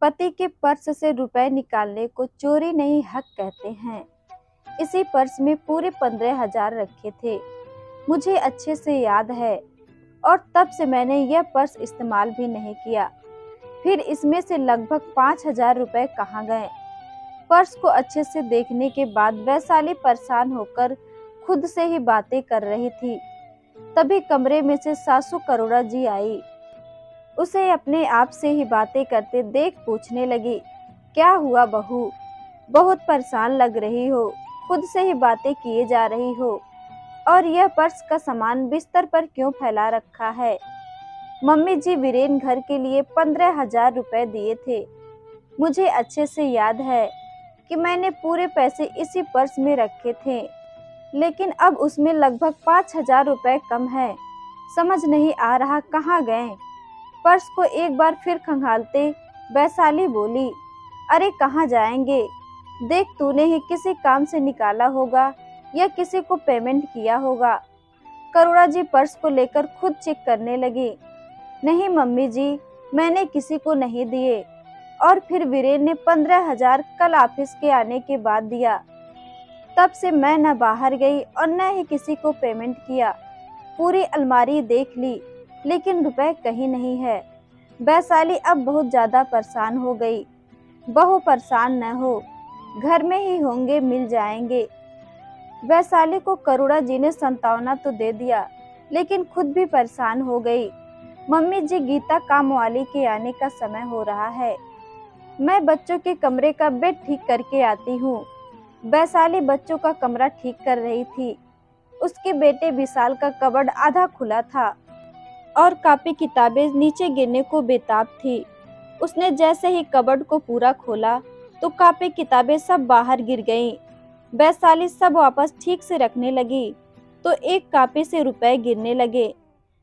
पति के पर्स से रुपए निकालने को चोरी नहीं हक कहते हैं। इसी पर्स में पूरे 15,000 रखे थे। मुझे अच्छे से याद है और तब से मैंने यह पर्स इस्तेमाल भी नहीं किया। फिर इसमें से लगभग 5,000 रुपए कहाँ गए? पर्स को अच्छे से देखने के बाद वैशाली परेशान होकर खुद से ही बातें कर रही थी। तभी कमरे में से सासू करुणा जी आई। उसे अपने आप से ही बातें करते देख पूछने लगी, क्या हुआ बहू? बहुत परेशान लग रही हो, खुद से ही बातें किए जा रही हो और यह पर्स का सामान बिस्तर पर क्यों फैला रखा है? मम्मी जी वीरेन घर के लिए 15,000 रुपए दिए थे। मुझे अच्छे से याद है कि मैंने पूरे पैसे इसी पर्स में रखे थे, लेकिन अब उसमें लगभग 5,000 रुपए कम है। समझ नहीं आ रहा कहाँ गए। पर्स को एक बार फिर खंगालते वैशाली बोली, अरे कहाँ जाएंगे? देख तूने ही किसी काम से निकाला होगा या किसी को पेमेंट किया होगा। करुणा जी पर्स को लेकर खुद चेक करने लगी। नहीं मम्मी जी, मैंने किसी को नहीं दिए। और फिर वीरेन ने 15,000 कल ऑफिस के आने के बाद दिया। तब से मैं न बाहर गई और न ही किसी को पेमेंट किया। पूरी अलमारी देख ली, लेकिन रुपए कहीं नहीं है। वैशाली अब बहुत ज़्यादा परेशान हो गई। बहू परेशान न हो, घर में ही होंगे, मिल जाएंगे। वैशाली को करुणा जी ने सांत्वना तो दे दिया, लेकिन खुद भी परेशान हो गई। मम्मी जी, गीता काम वाली के आने का समय हो रहा है। मैं बच्चों के कमरे का बेड ठीक करके आती हूँ। वैशाली बच्चों का कमरा ठीक कर रही थी। उसके बेटे विशाल का कबर्ड आधा खुला था और कापी किताबें नीचे गिरने को बेताब थी। उसने जैसे ही कबर्ड को पूरा खोला तो कापी किताबें सब बाहर गिर गईं। वैशाली सब वापस ठीक से रखने लगी तो एक कापी से रुपए गिरने लगे।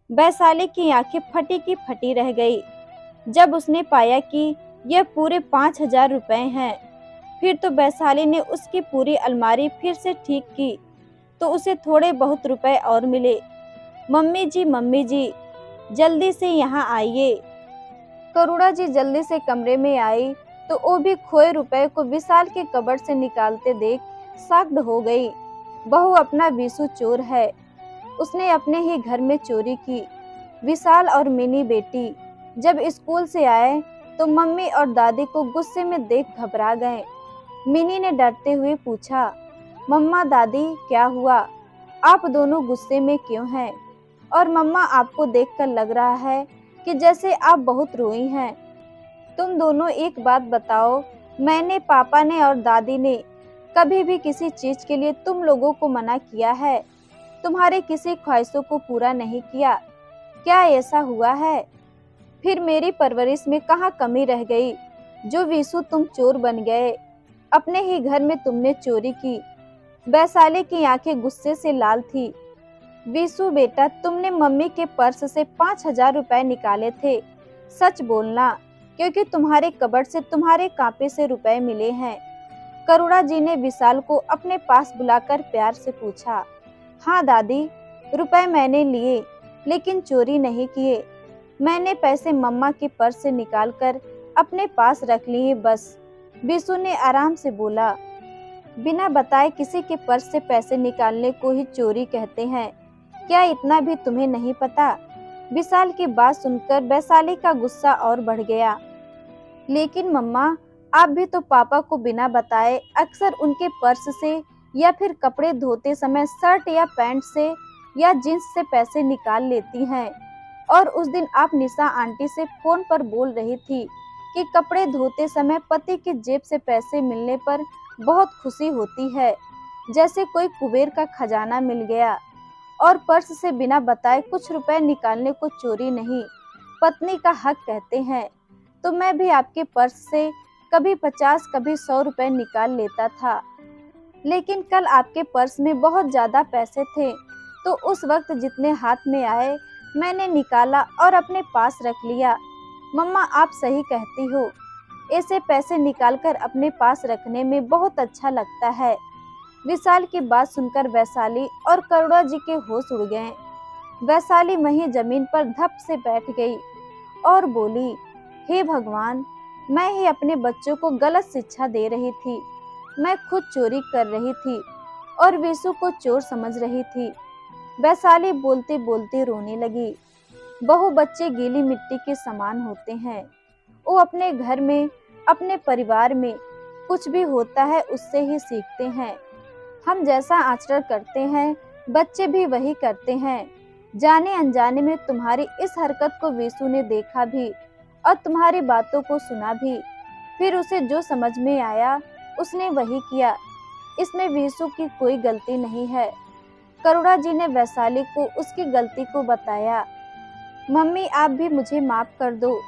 वैशाली की आंखें फटी की फटी रह गई जब उसने पाया कि यह पूरे 5,000 रुपए हैं। फिर तो वैशाली ने उसकी पूरी अलमारी फिर से ठीक की तो उसे थोड़े बहुत रुपए और मिले। मम्मी जी जल्दी से यहाँ आइए। करुणा जी जल्दी से कमरे में आई तो वो भी खोए रुपए को विशाल के कबर्ड से निकालते देख शॉक्ड हो गई। बहू अपना विशु चोर है, उसने अपने ही घर में चोरी की। विशाल और मिनी बेटी जब स्कूल से आए तो मम्मी और दादी को गुस्से में देख घबरा गए। मिनी ने डरते हुए पूछा, मम्मा दादी क्या हुआ? आप दोनों गुस्से में क्यों हैं? और मम्मा आपको देखकर लग रहा है कि जैसे आप बहुत रोई हैं। तुम दोनों एक बात बताओ, मैंने, पापा ने और दादी ने कभी भी किसी चीज के लिए तुम लोगों को मना किया है? तुम्हारे किसी ख्वाहिशों को पूरा नहीं किया? क्या ऐसा हुआ है? फिर मेरी परवरिश में कहाँ कमी रह गई जो विशु तुम चोर बन गए? अपने ही घर में तुमने चोरी की। वैशाली की आंखें गुस्से से लाल थी। विशु बेटा, तुमने मम्मी के पर्स से 5,000 रुपए निकाले थे। सच बोलना, क्योंकि तुम्हारे कबर्ड से तुम्हारे कापे से रुपए मिले हैं। करुणा जी ने विशाल को अपने पास बुलाकर प्यार से पूछा। हाँ दादी, रुपए मैंने लिए, लेकिन चोरी नहीं किए। मैंने पैसे मम्मा के पर्स से निकालकर अपने पास रख लिए बस। विशु ने आराम से बोला। बिना बताए किसी के पर्स से पैसे निकालने को ही चोरी कहते हैं। क्या इतना भी तुम्हें नहीं पता? विशाल की बात सुनकर वैशाली का गुस्सा और बढ़ गया। लेकिन मम्मा, आप भी तो पापा को बिना बताए अक्सर उनके पर्स से या फिर कपड़े धोते समय शर्ट या पैंट से या जींस से पैसे निकाल लेती हैं। और उस दिन आप निशा आंटी से फोन पर बोल रही थी कि कपड़े धोते समय पति की जेब से पैसे मिलने पर बहुत खुशी होती है, जैसे कोई कुबेर का खजाना मिल गया। और पर्स से बिना बताए कुछ रुपए निकालने को चोरी नहीं, पत्नी का हक कहते हैं। तो मैं भी आपके पर्स से कभी 50 कभी 100 रुपए निकाल लेता था, लेकिन कल आपके पर्स में बहुत ज़्यादा पैसे थे तो उस वक्त जितने हाथ में आए मैंने निकाला और अपने पास रख लिया। मम्मा, आप सही कहती हो, ऐसे पैसे निकालकर अपने पास रखने में बहुत अच्छा लगता है। विशाल की बात सुनकर वैशाली और करुणा जी के होश उड़ गए। वैशाली वहीं जमीन पर धप से बैठ गई और बोली, हे भगवान, मैं ही अपने बच्चों को गलत शिक्षा दे रही थी। मैं खुद चोरी कर रही थी और विशु को चोर समझ रही थी। वैशाली बोलते बोलते रोने लगी। बहु बच्चे गीली मिट्टी के समान होते हैं। वो अपने घर में, अपने परिवार में कुछ भी होता है उससे ही सीखते हैं। हम जैसा आचरण करते हैं बच्चे भी वही करते हैं। जाने अनजाने में तुम्हारी इस हरकत को विशु ने देखा भी और तुम्हारी बातों को सुना भी। फिर उसे जो समझ में आया उसने वही किया। इसमें विशु की कोई गलती नहीं है। करुणा जी ने वैशाली को उसकी गलती को बताया। मम्मी आप भी मुझे माफ कर दो।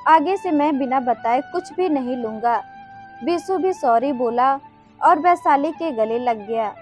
आगे से मैं बिना बताए कुछ भी नहीं लूंगा। विशु भी सॉरी बोला और वैशाली के गले लग गया।